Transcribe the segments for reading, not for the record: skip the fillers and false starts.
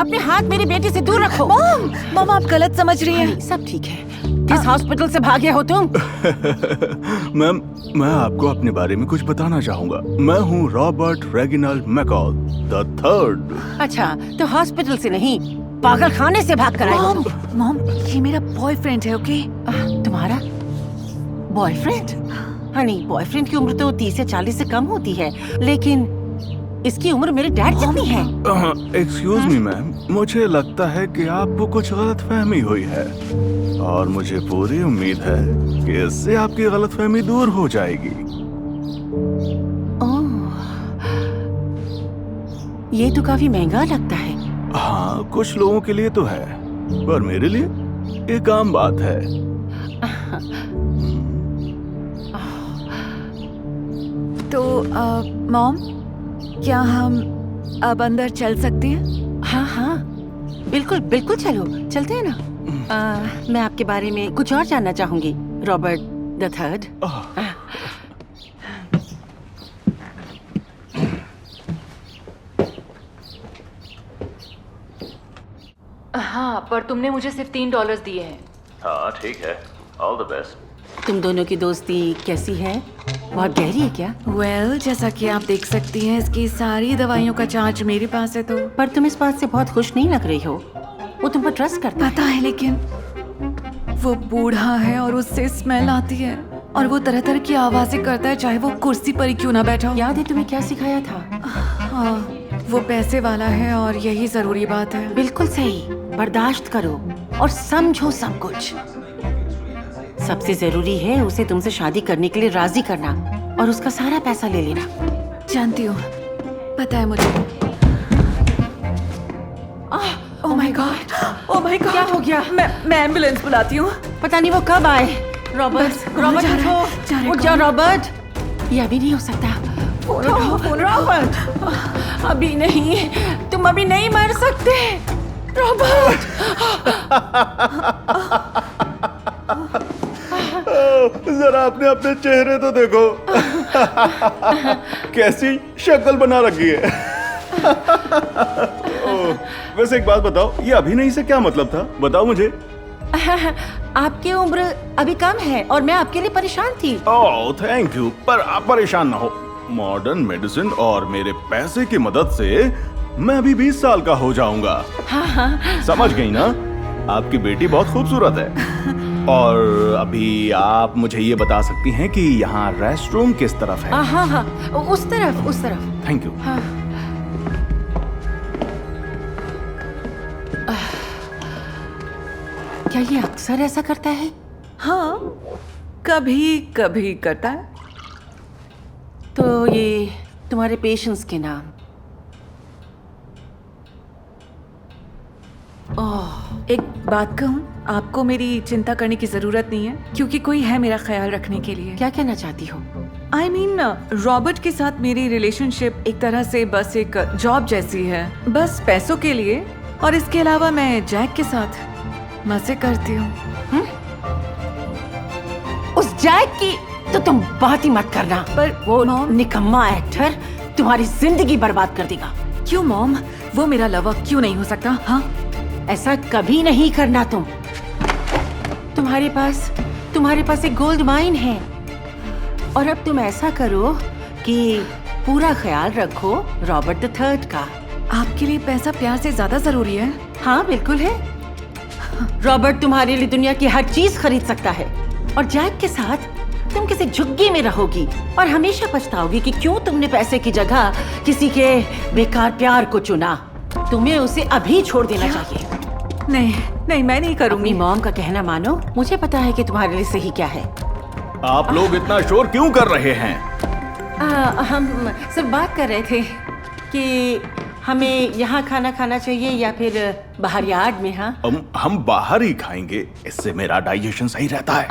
अपने हाथ मेरी बेटी से दूर रखो। मॉम आप गलत समझ रही हैं। सब ठीक है। किस हॉस्पिटल से भागे हो तुम? मैम, मैं आपको अपने बारे में कुछ बताना चाहूंगा। मैं हूँ Robert Reginald McCall the third. अच्छा, तो हॉस्पिटल से नहीं, पागल खाने से भाग कर आए हो। मॉम ये मेरा बॉयफ्रेंड है, ओके? तुम्हारा बॉयफ्रेंड? हनी, बॉयफ्रेंड की उम्र तो 30 या 40 से कम होती है, लेकिन इसकी उम्र मेरे डैड जितनी है। एक्सक्यूज मी मैम, मुझे लगता है कि आपको कुछ गलतफहमी हुई है और मुझे पूरी उम्मीद है कि इससे आपकी गलतफहमी दूर हो जाएगी। ओह, ये तो काफी महंगा लगता है। हाँ, कुछ लोगों के लिए तो है, पर मेरे लिए एक आम बात है। तो मॉम क्या हम अब अंदर चल सकते हैं? हाँ हाँ, बिल्कुल बिल्कुल, चलो चलते हैं ना। मैं आपके बारे में कुछ और जानना चाहूंगी, रॉबर्ट द थर्ड। हाँ, पर तुमने मुझे सिर्फ $3 दिए हैं। हाँ ठीक है, ऑल द बेस्ट। तुम दोनों की दोस्ती कैसी है? बहुत गहरी है क्या? वेल, जैसा कि आप देख सकती हैं, इसकी सारी दवाइयों का चार्ज मेरे पास है। तो पर तुम इस बात से बहुत खुश नहीं लग रही हो। वो तुम पर ट्रस्ट करता पता है, लेकिन वो बूढ़ा है और उससे स्मेल आती है और वो तरह तरह की आवाजें करता है, चाहे वो कुर्सी पर ही क्यों ना बैठा हो। याद है तुम्हें क्या सिखाया था? हाँ, वो पैसे वाला है और यही जरूरी बात है। बिल्कुल सही। बर्दाश्त करो और समझो सब कुछ। सबसे जरूरी है उसे तुमसे शादी करने के लिए राजी करना और उसका सारा पैसा ले लेना। जानती हूँ, पता है मुझे। Oh my God, oh my God, क्या हो गया? मैं एम्बुलेंस बुलाती हूँ। पता नहीं वो कब आए। रॉबर्ट, बस, रॉबर्ट जा रहा है, उठो, जा रहा है, उठ जाओ रॉबर्ट। ये अभी नहीं हो सकता। फोन उठाओ, फोन। रॉबर्ट, अभी नहीं, तुम अभी नहीं मर सकते। रॉबर्ट। जरा आपने अपने चेहरे तो देखो। कैसी शक्ल बना रखी है। वैसे एक बात बताओ, ये अभिनय से क्या मतलब था? बताओ मुझे। आपकी उम्र अभी कम है और मैं आपके लिए परेशान थी। ओह थैंक यू, पर आप परेशान ना हो। मॉडर्न मेडिसिन और मेरे पैसे की मदद से मैं अभी 20 साल का हो जाऊंगा। समझ गई ना? आपकी बेटी बहुत खूबसूरत है। और अभी आप मुझे ये बता सकती हैं कि यहाँ रेस्टरूम किस तरफ है? हाँ हाँ, उस तरफ, उस तरफ। Thank you. हाँ। क्या ये अक्सर ऐसा करता है? हाँ, कभी कभी करता है। तो ये तुम्हारे पेशेंट्स के नाम? ओह, एक बात कहूँ, आपको मेरी चिंता करने की जरूरत नहीं है, क्योंकि कोई है मेरा ख्याल रखने के लिए। क्या कहना चाहती हो? I mean, रॉबर्ट के साथ मेरी रिलेशनशिप एक तरह से बस एक जॉब जैसी है, बस पैसों के लिए। और इसके अलावा मैं जैक के साथ मजे करती हूँ। उस जैक की तो तुम बात ही मत करना। पर वो मॉम, निकम्मा एक्टर तुम्हारी जिंदगी बर्बाद कर देगा। क्यों मॉम? वो मेरा लवर क्यों नहीं हो सकता? हाँ, ऐसा कभी नहीं करना तुम। तुम्हारे पास एक गोल्ड माइन है और अब तुम ऐसा करो कि पूरा ख्याल रखो रॉबर्ट द थर्ड का। आपके लिए पैसा प्यार से ज्यादा जरूरी है? हाँ बिल्कुल है। रॉबर्ट तुम्हारे लिए दुनिया की हर चीज खरीद सकता है और जैक के साथ तुम किसी झुग्गी में रहोगी और हमेशा पछताओगी कि क्यों तुमने पैसे की जगह किसी के बेकार प्यार को चुना। तुम्हें उसे अभी छोड़ देना चाहिए। नहीं नहीं, मैं नहीं करूंगी। अपनी मॉम का कहना मानो। मुझे पता है कि तुम्हारे लिए सही क्या है। आप लोग इतना शोर क्यों कर रहे हैं? हम सिर्फ बात कर रहे थे कि हमें यहाँ खाना खाना चाहिए या फिर बाहर यार्ड में। हाँ, हम बाहर ही खाएंगे, इससे मेरा डाइजेशन सही रहता है।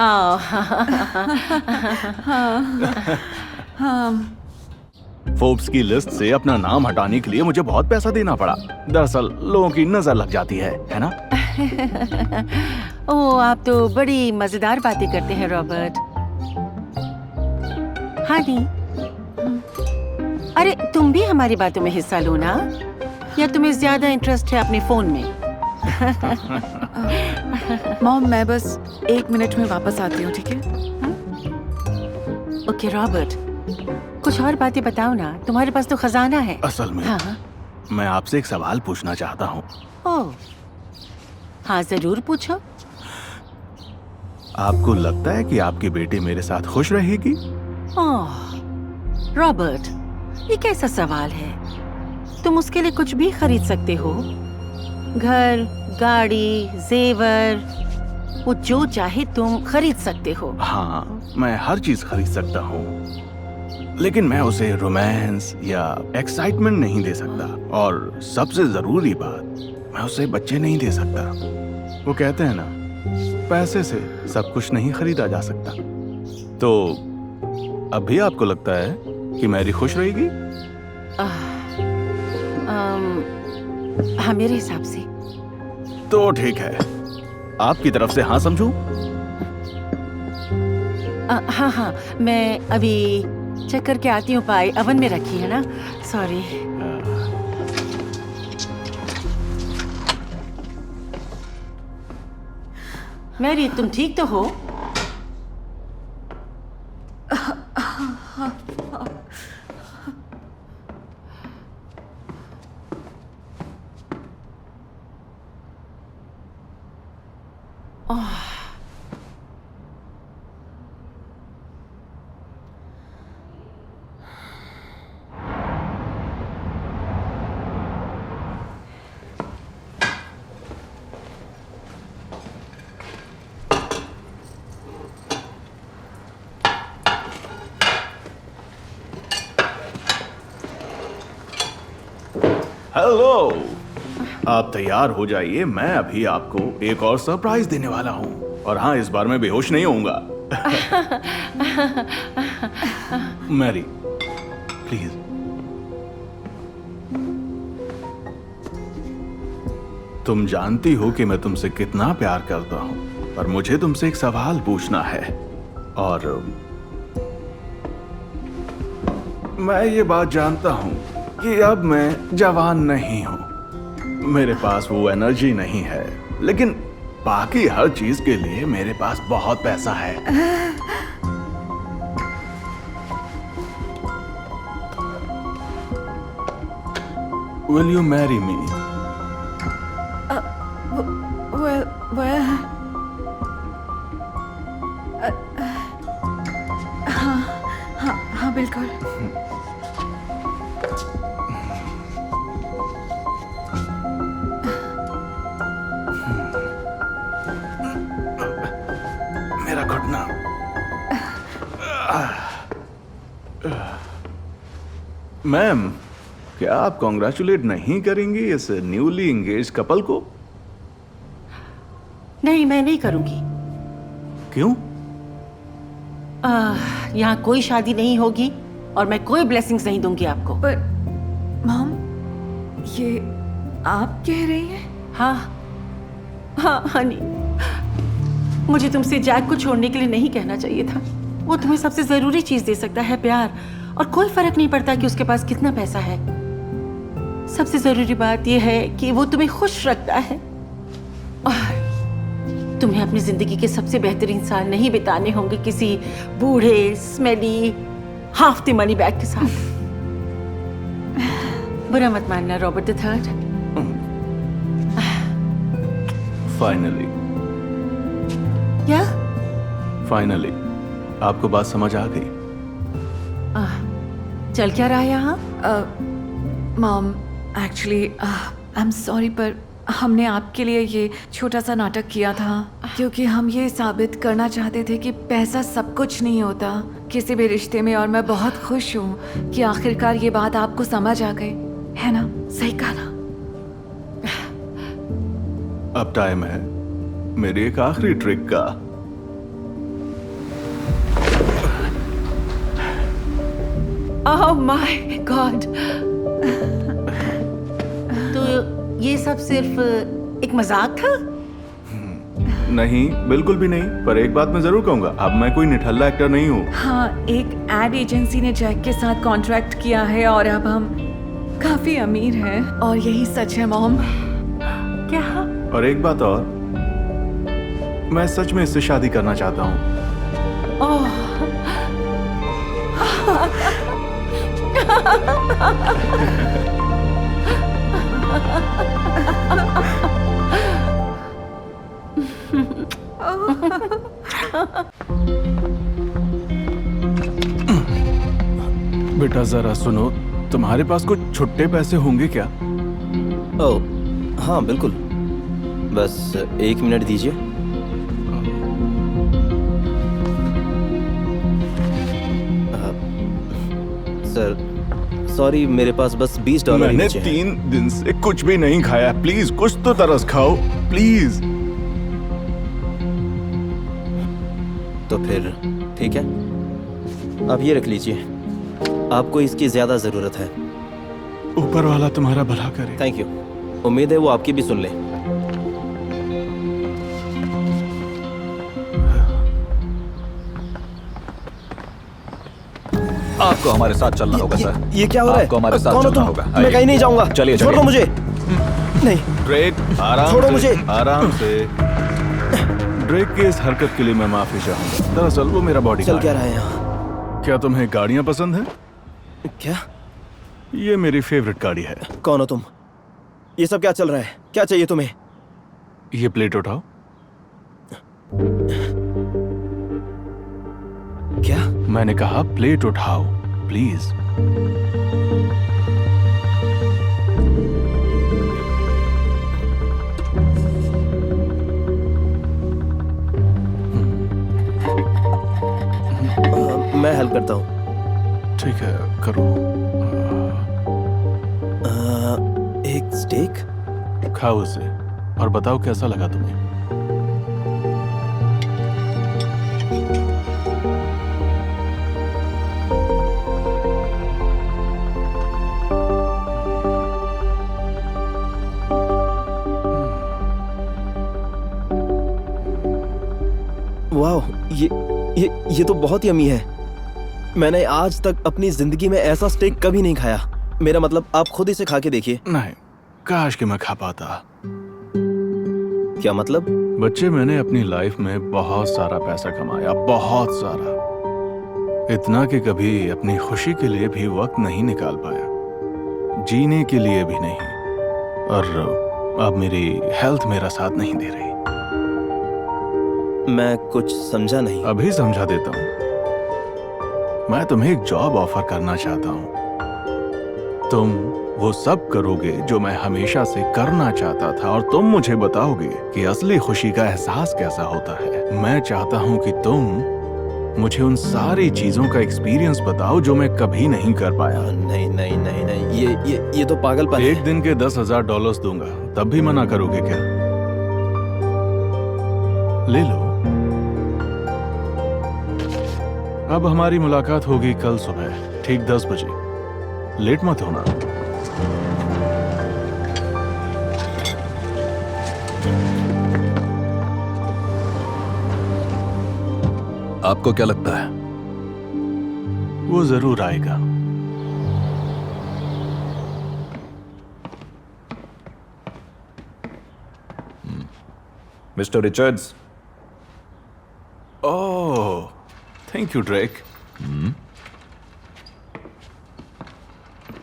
फोर्ब्स की लिस्ट से अपना नाम हटाने के लिए मुझे बहुत पैसा देना पड़ा। दरअसल लोगों की नजर लग जाती है ना? ओह, आप तो बड़ी मजेदार बातें करते हैं रॉबर्ट। हाँ नहीं, अरे तुम भी हमारी बातों में हिस्सा लो ना, या तुम्हें ज्यादा इंटरेस्ट है अपने फोन में? मॉम मैं बस 1 मिनट में वापस आती हूँ, ठीक है? ओके रॉबर्ट, कुछ और बातें बताओ ना, तुम्हारे पास तो खजाना है। असल में हाँ मैं आपसे एक सवाल पूछना चाहता हूँ। ओह हाँ, जरूर पूछो। आपको लगता है कि आपकी बेटी मेरे साथ खुश रहेगी? ओह रॉबर्ट, ये कैसा सवाल है? तुम उसके लिए कुछ भी खरीद सकते हो, घर, गाड़ी, जेवर, वो जो चाहे तुम खरीद सकते हो। हाँ, मैं हर चीज खरीद सकता हूँ, लेकिन मैं उसे रोमांस या एक्साइटमेंट नहीं दे सकता। और सबसे जरूरी बात, मैं उसे बच्चे नहीं दे सकता। वो कहते हैं ना, पैसे से सब कुछ नहीं खरीदा जा सकता। तो अब भी आपको लगता है कि मैरी खुश रहेगी? हाँ, मेरे हिसाब से। तो ठीक है, आपकी तरफ से हाँ समझूं? हाँ हाँ, मैं अभी चेक करके आती हूँ। पाई अवन में रखी है ना, सॉरी। मैरी, तुम ठीक तो हो? हेलो, आप तैयार हो जाइए, मैं अभी आपको एक और सरप्राइज देने वाला हूँ। और हाँ, इस बार मैं बेहोश नहीं होऊंगा। Mary, please. तुम जानती हो कि मैं तुमसे कितना प्यार करता हूँ, और मुझे तुमसे एक सवाल पूछना है। और मैं ये बात जानता हूँ कि अब मैं जवान नहीं हूं, मेरे पास वो एनर्जी नहीं है, लेकिन बाकी हर चीज के लिए मेरे पास बहुत पैसा है। Will you marry me? well, हाँ बिल्कुल। मेरा घुटना। मैम, क्या आप कॉन्ग्रेचुलेट नहीं करेंगी इस न्यूली एंगेज कपल को? नहीं, मैं नहीं करूंगी। क्यों? यहाँ कोई शादी नहीं होगी और मैं कोई ब्लेसिंग्स नहीं दूंगी आपको। पर मॉम, ये आप कह रही हैं? हाँ हाँ हनी, मुझे तुमसे जैक को छोड़ने के लिए नहीं कहना चाहिए था। वो तुम्हें सबसे जरूरी चीज दे सकता है, प्यार। और कोई फर्क नहीं पड़ता कि उसके पास कितना पैसा है। सबसे जरूरी बात यह है कि वो तुम्हें खुश रखता है। और तुम्हें अपनी जिंदगी के सबसे बेहतरीन साल नहीं बिताने होंगे किसी बूढ़े smelly half the money bag के साथ। बुरा मत मानना रॉबर्ट III। फाइनली क्या? फाइनली आपको बात समझ आ गई? चल क्या रहा है यहाँ? Mom, actually I am sorry, पर हमने आपके लिए ये छोटा सा नाटक किया था क्योंकि हम ये साबित करना चाहते थे कि पैसा सब कुछ नहीं होता किसी भी रिश्ते में। और मैं बहुत खुश हूँ कि आखिरकार ये बात आपको समझ आ गई, है ना? सही कहा ना? अब टाइम है मेरी एक आखिरी ट्रिक का। Oh my God! तो ये सब सिर्फ एक मजाक था? नहीं, बिल्कुल भी नहीं। पर एक बात मैं जरूर कहूंगा, अब मैं कोई निठल्ला एक्टर नहीं हूँ। हाँ, एक एड एजेंसी ने जैक के साथ कॉन्ट्रैक्ट किया है और अब हम काफी अमीर हैं और यही सच है मॉम। क्या? और एक बात और, मैं सच में इससे शादी करना चाहता हूँ। ओह, बेटा जरा सुनो, तुम्हारे पास कुछ छुट्टे पैसे होंगे क्या? ओह हाँ बिल्कुल, बस 1 मिनट दीजिए। सर सॉरी, मेरे पास बस $20 ही मैंने बचे हैं। 3 दिन से कुछ भी नहीं खाया। प्लीज कुछ तो तरस खाओ, प्लीज। तो फिर ठीक है, आप ये रख लीजिए, आपको इसकी ज्यादा जरूरत है। ऊपर वाला तुम्हारा भला करे। थैंक यू, उम्मीद है वो आपकी भी सुन ले। आपको हमारे साथ चलना होगा सर। ये क्या हो रहा है? आपको हमारे साथ कौन हो चलना तुम? होगा। मैं कहीं नहीं जाऊंगा। चलिए, छोड़ दो चलिए। मुझे। नहीं, ड्रेक, आराम छोड़ो से, मुझे। आराम से। ड्रेक की इस हरकत के लिए मैं माफी चाहूंगा। दरअसल वो मेरा बॉडी चल क्या रहा है यहाँ? क्या तुम्हें गाड़ियां पसंद हैं? क्या? ये मेरी फेवरेट गाड़ी है। कौन हो तुम? ये सब क्या चल रहा है? क्या चाहिए तुम्हें? ये प्लेट उठाओ। क्या? मैंने कहा प्लेट उठाओ, प्लीज। मैं हेल्प करता हूँ। ठीक है, करो। एक स्टेक? खाओ उसे और बताओ कैसा लगा तुम्हें। वाह, ये तो बहुत यम्मी है। मैंने आज तक अपनी जिंदगी में ऐसा स्टेक कभी नहीं खाया। मेरा मतलब आप खुद इसे खा के देखिए। नहीं, काश कि मैं खा पाता। क्या मतलब? बच्चे, मैंने अपनी लाइफ में बहुत सारा पैसा कमाया, बहुत सारा। इतना कि कभी अपनी खुशी के लिए भी वक्त नहीं निकाल पाया, जीने के लिए भी नहीं। और अब मेरी हेल्थ मेरा साथ नहीं दे रही। मैं कुछ समझा नहीं। अभी समझा देता हूँ। मैं तुम्हें एक जॉब ऑफर करना चाहता हूँ। तुम वो सब करोगे जो मैं हमेशा से करना चाहता था, और तुम मुझे बताओगे कि असली खुशी का एहसास कैसा होता है। मैं चाहता हूँ कि तुम मुझे उन सारी चीजों का एक्सपीरियंस बताओ जो मैं कभी नहीं कर पाया। नहीं नहीं नहीं नहीं, ये तो पागलपन है। एक दिन के $10,000 दूंगा, तब भी मना करोगे क्या? ले लो। अब हमारी मुलाकात होगी कल सुबह ठीक 10 बजे। लेट मत होना। आपको क्या लगता है? वो जरूर आएगा। Mister Richards, oh, thank you Drake.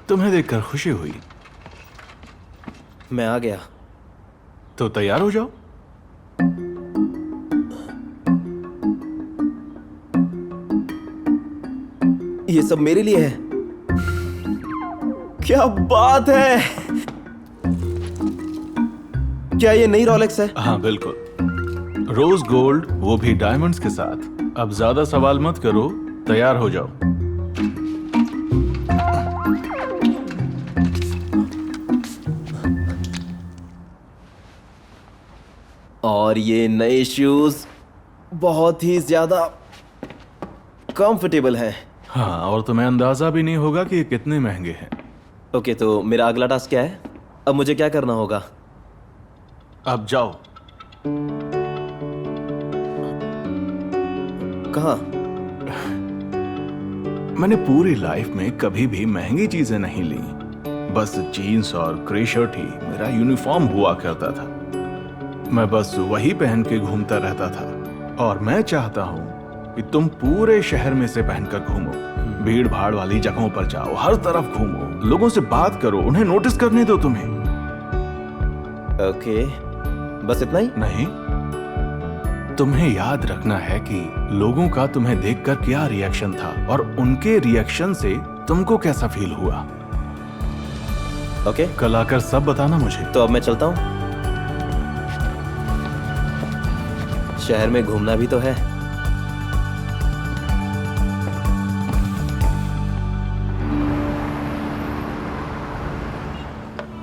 तुम्हें देखकर खुशी हुई। मैं आ गया। तो तैयार हो जाओ। ये सब मेरे लिए है? क्या बात है! क्या ये नई रोलेक्स है? हाँ बिल्कुल, रोज गोल्ड, वो भी डायमंड्स के साथ। अब ज्यादा सवाल मत करो, तैयार हो जाओ। और ये नए शूज बहुत ही ज्यादा कंफर्टेबल हैं। हाँ, और तुम्हें अंदाजा भी नहीं होगा कि ये कितने महंगे हैं। ओके, तो मेरा अगला टास्क क्या है? अब मुझे क्या करना होगा? अब जाओ। कहाँ? मैंने पूरी लाइफ में कभी भी महंगी चीजें नहीं ली। बस जीन्स और ग्रे शर्ट ही मेरा यूनिफॉर्म हुआ करता था। मैं बस वही पहन के घूमता रहता था और मैं चाहता हूँ कि तुम पूरे शहर में से पहनकर घूमो, भीड़ भाड़ वाली जगहों पर जाओ, हर तरफ घूमो, लोगों से बात करो, उन्हें नोटिस करने दो तुम्हें। ओके, बस इतना ही? नहीं, तुम्हें याद रखना है कि लोगों का तुम्हें देखकर क्या रिएक्शन था और उनके रिएक्शन से तुमको कैसा फील हुआ। ओके, कल आकर सब बताना मुझे। तो अब मैं चलता हूँ। शहर में घूमना भी तो है।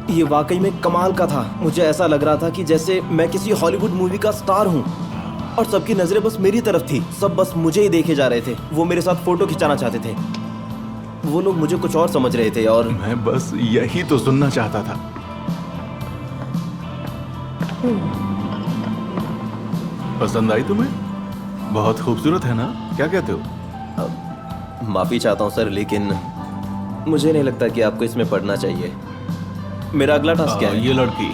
ये वाकई में कमाल का था। मुझे ऐसा लग रहा था कि जैसे मैं किसी हॉलीवुड मूवी का स्टार हूँ और सबकी नजरें बस मेरी तरफ थी। सब बस मुझे ही देखे जा रहे थे। वो मेरे साथ फोटो खिंचाना चाहते थे। वो लोग मुझे कुछ और समझ रहे थे और मैं बस यही तो सुनना चाहता था। पसंद आई तुम्हें? बहुत खूबसूरत है ना? क्या कहते हो? माफी चाहता हूँ सर, लेकिन मुझे नहीं लगता कि आपको इसमें पढ़ना चाहिए। मेरा अगला टास्क क्या है? ये लड़की।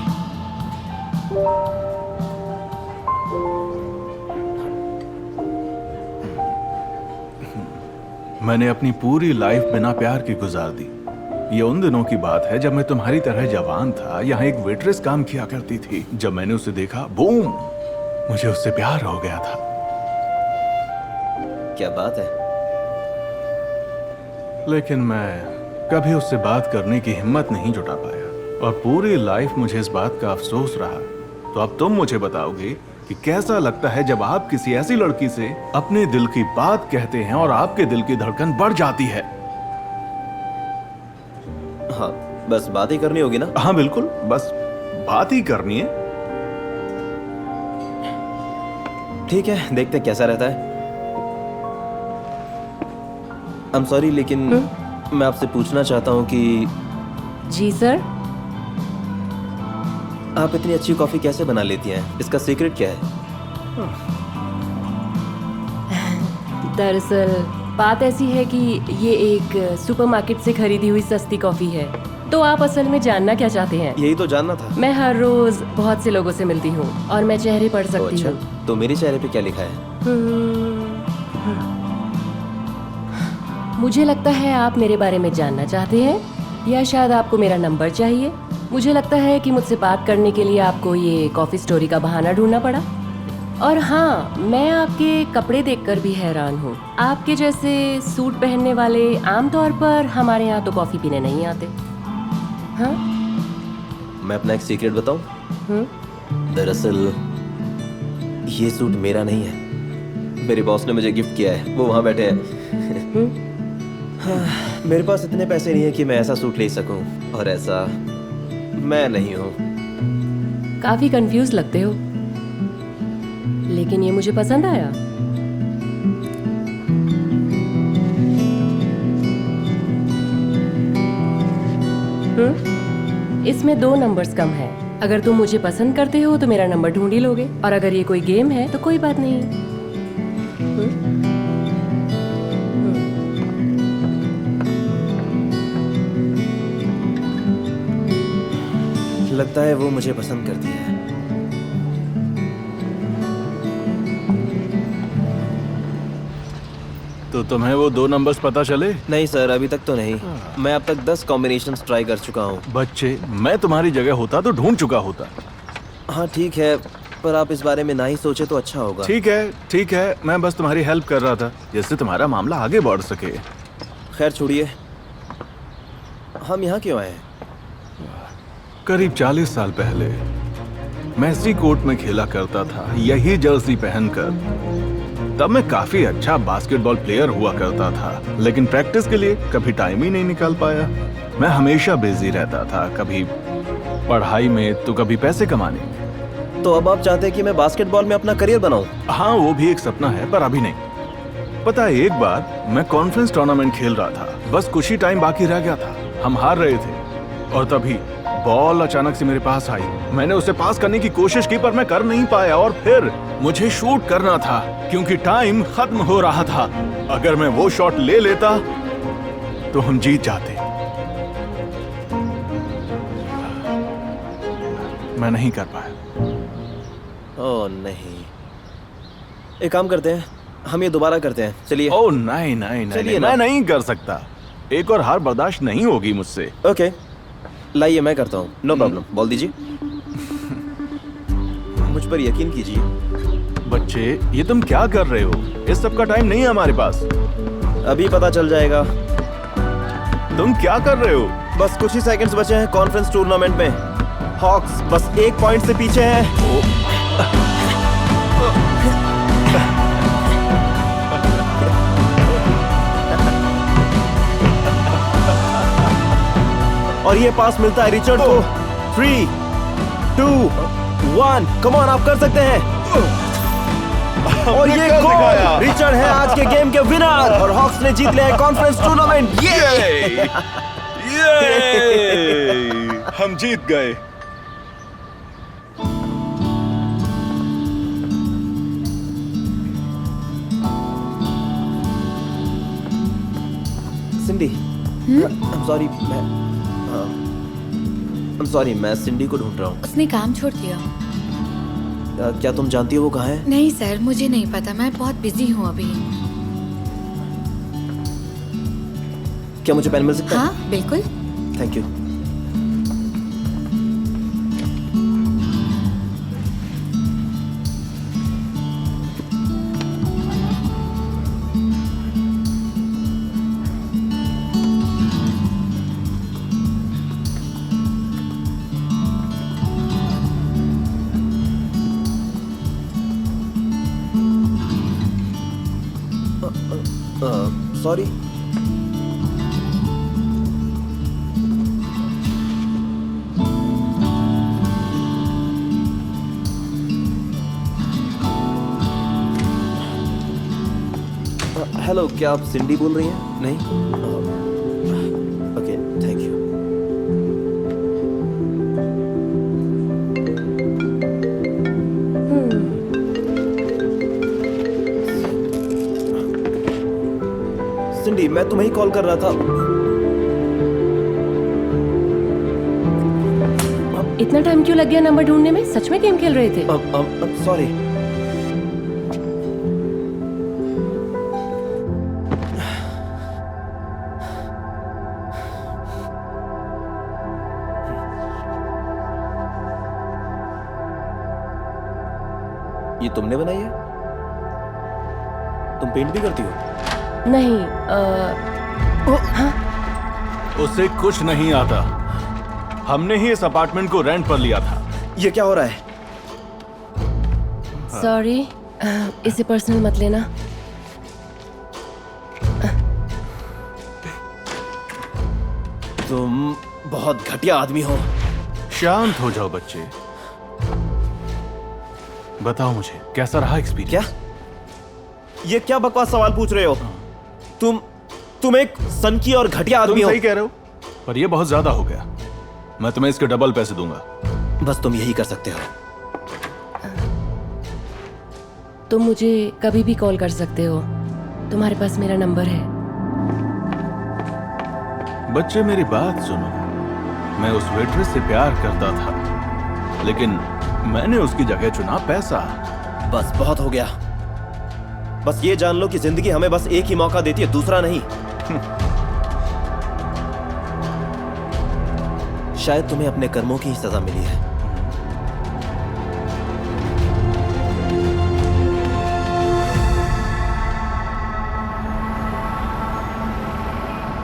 मैंने अपनी पूरी लाइफ बिना प्यार की गुजार दी। ये उन दिनों की बात है जब मैं तुम्हारी तरह जवान था। यहाँ एक वेट्रेस काम किया करती थी। जब मैंने उसे देखा, बूम, मुझे उससे प्यार हो गया था। क्या बात है। लेकिन मैं कभी उससे बात करने की हिम्मत नहीं जुटा पाया और पूरी लाइफ मुझे इस बात का अफसोस रहा। तो अब तुम मुझे बताओगे कि कैसा लगता है जब आप किसी ऐसी लड़की से अपने दिल की बात कहते हैं और आपके दिल की धड़कन बढ़ जाती है। हाँ, बस बात ही करनी होगी ना? हाँ बिल्कुल, बस बात ही करनी है। ठीक है, देखते कैसा रहता है। आई एम सॉरी, लेकिन मैं आपसे पूछना चाहता हूँ कि जी सर। आप इतनी अच्छी कॉफी कैसे बना लेती हैं? इसका सीक्रेट क्या है? दरअसल बात ऐसी है कि ये एक सुपरमार्केट से खरीदी हुई सस्ती कॉफी है। तो आप असल में जानना क्या चाहते हैं? यही तो जानना था। मैं हर रोज बहुत से लोगों से मिलती हूँ और मैं चेहरे पढ़ सकती हूँ। तो मेरे चेहरे पे क्या लिखा है? मुझे लगता है आप मेरे बारे में जानना चाहते हैं या शायद आपको मेरा नंबर चाहिए। मुझे लगता है कि मुझसे बात करने के लिए आपको ये कॉफी स्टोरी का बहाना ढूंढना पड़ा। और हाँ, मैं आपके कपड़े देखकर भी हैरान हूँ। आपके जैसे सूट पहनने वाले आमतौर पर हमारे यहाँ तो कॉफी पीने नहीं आते। हाँ? मैं अपना एक सीक्रेट बताऊं? दरअसल ये सूट मेरा नहीं है। मेरे बॉस ने मुझे गिफ्ट किया है। वो वहाँ बैठे हैं। हाँ, मेरे पास इतने पैसे नहीं है कि मैं ऐसा सूट ले सकूं और ऐसा मैं नहीं हूँ। काफी कंफ्यूज लगते हो, लेकिन ये मुझे पसंद आया। इसमें 2 नंबर्स कम है। अगर तुम मुझे पसंद करते हो तो मेरा नंबर ढूंढ ही लोगे, और अगर ये कोई गेम है तो कोई बात नहीं। लगता है वो मुझे पसंद करती है। तो तुम्हें वो 2 नंबर्स पता चले? नहीं सर, अभी तक तो नहीं। मैं अब तक 10 कॉम्बिनेशंस ट्राई कर चुका हूँ। बच्चे, मैं तुम्हारी जगह होता तो ढूंढ चुका होता। हाँ ठीक है, पर आप इस बारे में ना ही सोचे तो अच्छा होगा। ठीक है, मैं बस तुम्हारी हेल्प कर रहा था जिससे तुम्हारा मामला आगे बढ़ सके। खैर छोड़िए, हम यहाँ क्यों आए हैं? करीब 40 साल पहले मैं इसी कोर्ट में खेला करता था, यही जर्सी पहनकर। तब मैं काफी अच्छा बास्केटबॉल प्लेयर हुआ करता था, लेकिन प्रैक्टिस के लिए कभी टाइम ही नहीं निकाल पाया। मैं हमेशा बिजी रहता था, कभी पढ़ाई में तो कभी पैसे कमाने में। तो अब आप चाहते हैं कि मैं बास्केटबॉल में अपना करियर बनाऊं? हाँ, वो भी एक सपना है, पर अभी नहीं। पता है, एक बार मैं कॉन्फ्रेंस टूर्नामेंट खेल रहा था, बस कुछ ही टाइम बाकी रह गया था। हम हार रहे थे, और तभी बॉल अचानक से मेरे पास आई। मैंने उसे पास करने की कोशिश की पर मैं कर नहीं पाया और फिर मुझे शूट करना था क्योंकि टाइम खत्म हो रहा था। अगर मैं वो शॉट ले लेता तो हम जीत जाते। मैं नहीं कर पाया। ओह नहीं, एक काम करते हैं, हम ये दोबारा करते हैं। चलिए। ओह नहीं नहीं चलिए नहीं, ना। मैं नहीं कर सकता। एक और हार बर्दाश्त नहीं होगी मुझसे। ओके, लाइए मैं करता हूँ, नो प्रॉब्लम। बॉल दीजिए। मुझ पर यकीन कीजिए। बच्चे, ये तुम क्या कर रहे हो? इस सब का टाइम नहीं है हमारे पास। अभी पता चल जाएगा। तुम क्या कर रहे हो? बस कुछ ही सेकंड्स बचे हैं कॉन्फ्रेंस टूर्नामेंट में। हॉक्स बस 1 पॉइंट से पीछे है। और ये पास मिलता है रिचर्ड को। 3, 2, 1, कम ऑन, आप कर सकते हैं। और ये गोल! रिचर्ड है आज के गेम के विनर और हॉक्स ने जीत लिया है कॉन्फ्रेंस टूर्नामेंट। ये! हम जीत गए। सिंडी, I'm sorry, मैं सिंडी को ढूंढ रहा हूँ। उसने काम छोड़ दिया। क्या तुम जानती हो वो कहाँ है? नहीं सर, मुझे नहीं पता, मैं बहुत बिजी हूँ अभी। क्या मुझे पेन मिल सकता है? हाँ बिल्कुल। Thank you. सॉरी। हेलो, क्या आप सिंडी बोल रही हैं? नहीं? Okay, thank you. सिंडी, मैं तुम्हें ही कॉल कर रहा था। इतना टाइम क्यों लग गया नंबर ढूंढने में? सच में गेम खेल रहे थे? सॉरी। ये तुमने बनाई है? तुम पेंट भी करती हो? नहीं, उसे कुछ नहीं आता। हमने ही इस अपार्टमेंट को रेंट पर लिया था। ये क्या हो रहा है? सॉरी, इसे पर्सनल मत लेना। तुम बहुत घटिया आदमी हो। शांत हो जाओ बच्चे। बताओ मुझे कैसा रहा एक्सपीरियंस? क्या? ये क्या बकवास सवाल पूछ रहे हो? तुम एक सनकी और घटिया आदमी तुम हो। सही कह रहे हो, पर ये बहुत ज्यादा हो गया। मैं तुम्हें इसके डबल पैसे दूंगा। बस तुम यही कर सकते हो। तुम मुझे कभी भी कॉल कर सकते हो, तुम्हारे पास मेरा नंबर है। बच्चे मेरी बात सुनो। मैं उस वेट्रेस से प्यार करता था, लेकिन मैंने उसकी जगह चुना पैसा। बस बहुत हो गया। बस ये जान लो कि जिंदगी हमें बस एक ही मौका देती है, दूसरा नहीं। शायद तुम्हें अपने कर्मों की ही सजा मिली है।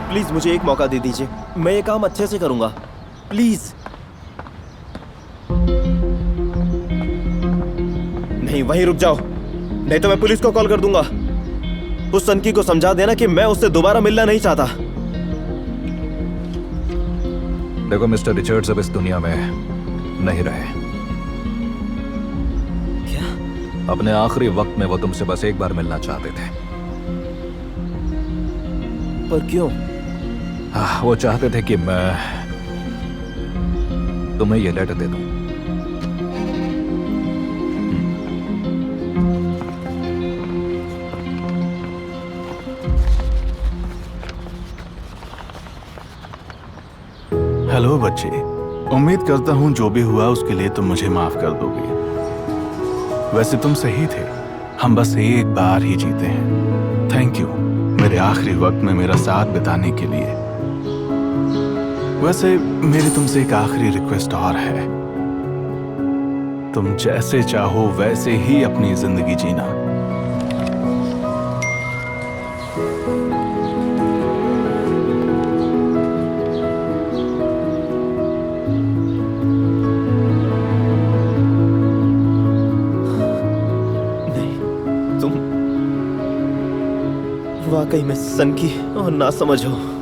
प्लीज मुझे एक मौका दे दीजिए, मैं ये काम अच्छे से करूंगा। प्लीज। नहीं, वहीं रुक जाओ, नहीं तो मैं पुलिस को कॉल कर दूंगा। उस सनकी को समझा देना कि मैं उससे दोबारा मिलना नहीं चाहता। देखो मिस्टर रिचर्ड्स अब इस दुनिया में नहीं रहे। क्या? अपने आखिरी वक्त में वो तुमसे बस एक बार मिलना चाहते थे। पर क्यों? वो चाहते थे कि तुम्हें ये लेटर दे दूं। हेलो बच्चे, उम्मीद करता हूँ जो भी हुआ उसके लिए तुम मुझे माफ कर दोगे। वैसे तुम सही थे, हम बस एक बार ही जीते हैं। थैंक यू मेरे आखिरी वक्त में मेरा साथ बिताने के लिए। वैसे मेरी तुमसे एक आखिरी रिक्वेस्ट और है, तुम जैसे चाहो वैसे ही अपनी जिंदगी जीना। वाकई में सन की और ना समझ हो।